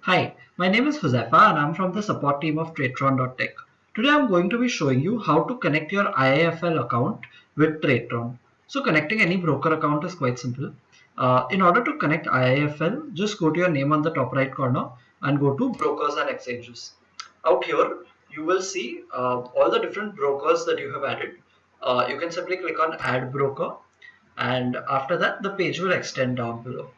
Hi, my name is Huzaifa and I'm from the support team of Tradetron.tech. Today I'm going to be showing you how to connect your IIFL account with Tradetron. So connecting any broker account is quite simple. In order to connect IIFL, just go to your name on the top right corner and go to brokers and exchanges. Out here, you will see all the different brokers that you have added. You can simply click on add broker, and after that the page will extend down below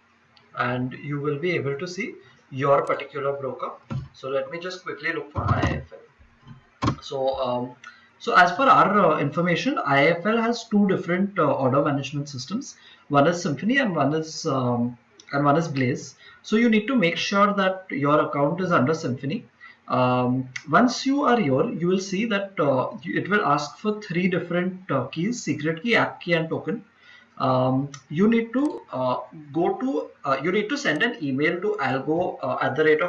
and you will be able to see your particular broker. So let me just quickly look for IIFL. So as per our information, IIFL has two different order management systems. One is Symphony and one is Blaze. So you need to make sure that your account is under Symphony. Once you are here, you will see that it will ask for three different keys: secret key, app key, and token. You need to you need to send an email to Algo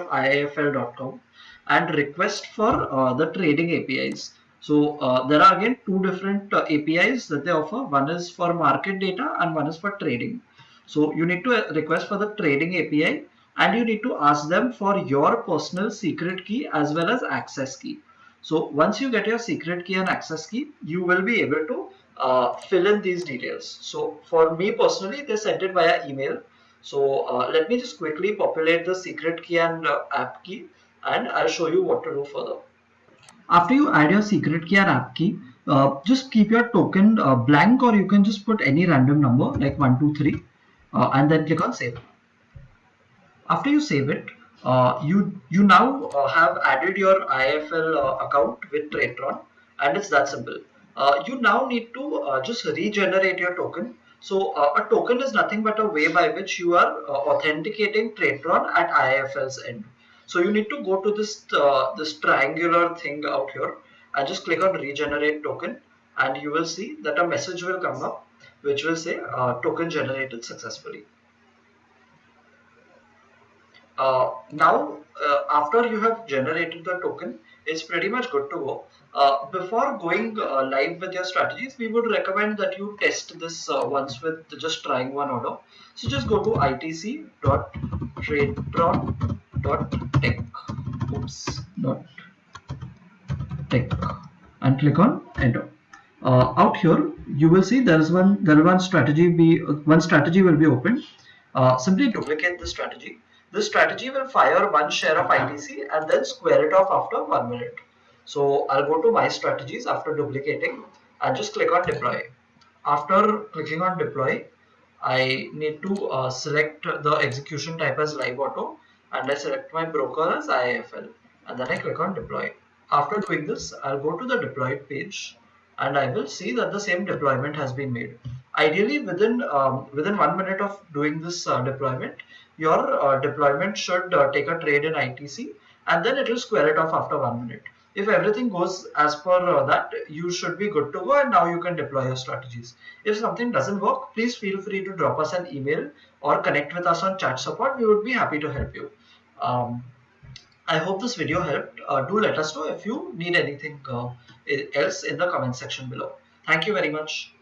@iifl.com and request for the trading APIs. So there are again two different APIs that they offer. One is for market data and one is for trading. So you need to request for the trading API and you need to ask them for your personal secret key as well as access key. So once you get your secret key and access key, you will be able to fill in these details. So for me personally, they sent it via email. So let me just quickly populate the secret key and app key, and I'll show you what to do further. After you add your secret key and app key, just keep your token blank, or you can just put any random number like 123 and then click on save. After you save it, you now have added your IIFL account with Tradetron, and it's that simple. You now need to just regenerate your token. So a token is nothing but a way by which you are authenticating Tradetron at IIFL's end. So you need to go to this triangular thing out here and just click on regenerate token, and you will see that a message will come up which will say token generated successfully. Now, after you have generated the token, it's pretty much good to go. Before going live with your strategies, we would recommend that you test this once with just trying one order. So just go to itc.tradetron.tech. Oops, dot tech, and click on enter. Out here, you will see there is one strategy will be opened. Simply duplicate the strategy. This strategy will fire one share of ITC and then square it off after 1 minute. So I'll go to my strategies after duplicating and just click on deploy. After clicking on deploy, I need to select the execution type as live auto, and I select my broker as IIFL, and then I click on deploy. After doing this, I'll go to the deployed page and I will see that the same deployment has been made. Ideally, within 1 minute of doing this deployment, your deployment should take a trade in ITC and then it will square it off after 1 minute. If everything goes as per that, you should be good to go, and now you can deploy your strategies. If something doesn't work, please feel free to drop us an email or connect with us on chat support. We would be happy to help you. I hope this video helped. Do let us know if you need anything else in the comment section below. Thank you very much.